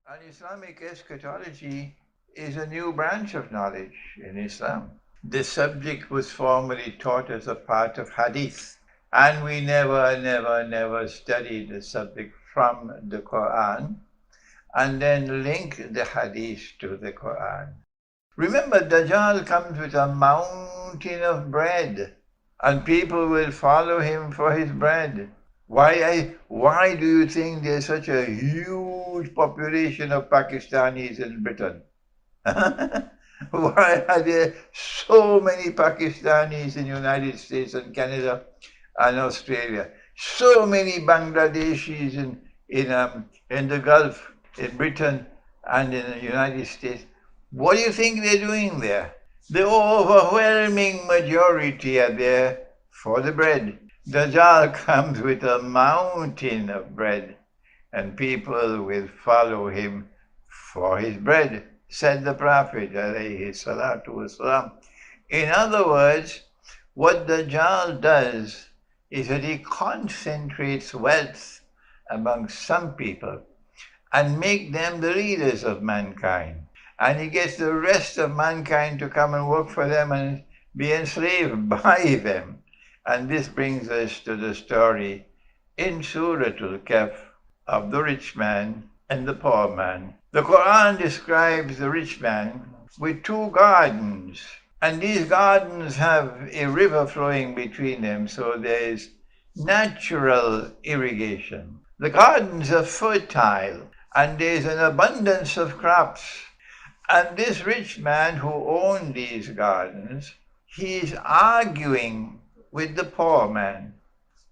And Islamic eschatology is a new branch of knowledge in Islam. This subject was formerly taught as a part of Hadith, and we never studied the subject from the Quran and then link the Hadith to the Quran. Remember, Dajjal comes with a mountain of bread, and people will follow him for his bread. Why do you think there's such a huge population of Pakistanis in Britain? Why are there so many Pakistanis in the United States and Canada and Australia? So many Bangladeshis in the Gulf, in Britain and in the United States. What do you think they're doing there? The overwhelming majority are there for the bread. Dajjal comes with a mountain of bread, and people will follow him for his bread, said the Prophet alayhi salatu wasalam. In other words, what Dajjal does is that he concentrates wealth among some people and make them the leaders of mankind. And he gets the rest of mankind to come and work for them and be enslaved by them. And this brings us to the story in Surah Al-Kahf of the rich man and the poor man. The Quran describes the rich man with two gardens, and these gardens have a river flowing between them, so there is natural irrigation. The gardens are fertile, and there is an abundance of crops. And this rich man who owned these gardens, he is arguing with the poor man.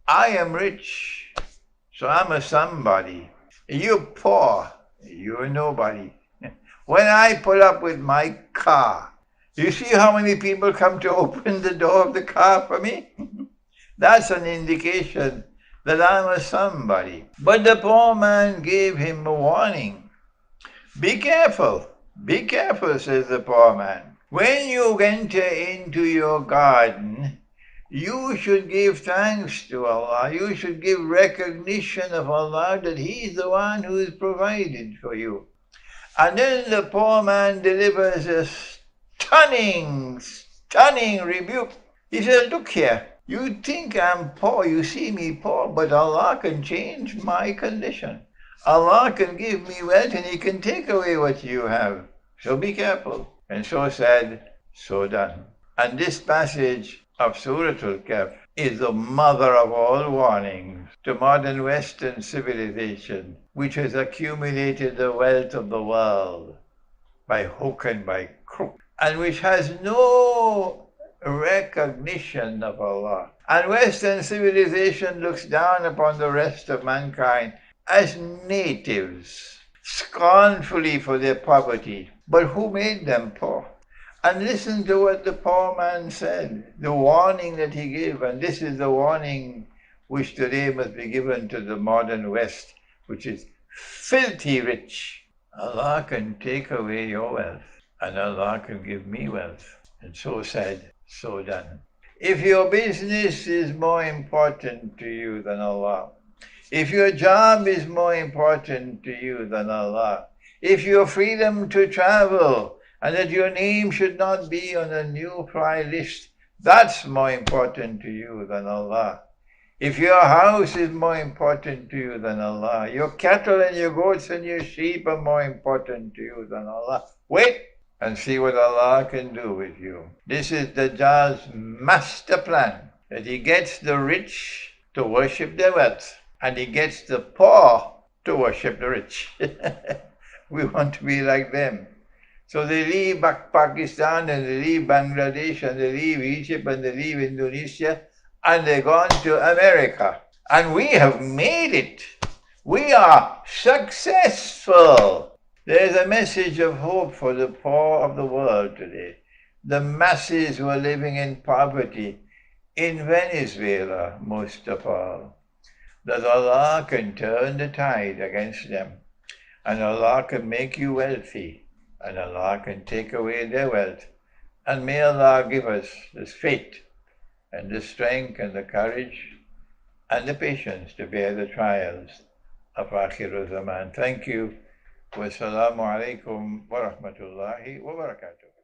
I am rich, so I'm a somebody. You're poor, you're nobody. When I pull up with my car, you see how many people come to open the door of the car for me? That's an indication that I'm a somebody. But the poor man gave him a warning. Be careful, says the poor man. When you enter into your garden, you should give thanks to Allah. You should give recognition of Allah that He is the one who is provided for you. And then the poor man delivers a stunning rebuke. He says, look here, you think I'm poor, you see me poor, but Allah can change my condition. Allah can give me wealth and He can take away what you have. So be careful. And so said, so done. And this passage of Surah Al-Kahf is the mother of all warnings to modern Western civilization, which has accumulated the wealth of the world by hook and by crook, and which has no recognition of Allah. And Western civilization looks down upon the rest of mankind as natives, scornfully for their poverty. But who made them poor? And listen to what the poor man said, the warning that he gave. And this is the warning which today must be given to the modern West, which is filthy rich. Allah can take away your wealth, and Allah can give me wealth. And so said, so done. If your business is more important to you than Allah, if your job is more important to you than Allah, if your freedom to travel and that your name should not be on a new fly list, that's more important to you than Allah. If your house is more important to you than Allah, your cattle and your goats and your sheep are more important to you than Allah, wait and see what Allah can do with you. This is Dajjal's master plan, that he gets the rich to worship their wealth, and he gets the poor to worship the rich. We want to be like them. So they leave Pakistan and they leave Bangladesh and they leave Egypt and they leave Indonesia and they're gone to America. And we have made it. We are successful. There's a message of hope for the poor of the world today. The masses who are living in poverty in Venezuela, most of all. That Allah can turn the tide against them. And Allah can make you wealthy. And Allah can take away their wealth. And may Allah give us this faith and the strength and the courage and the patience to bear the trials of Akhir Zaman. Thank you Wassalamu alaikum wa rahmatullahi wa barakatuh.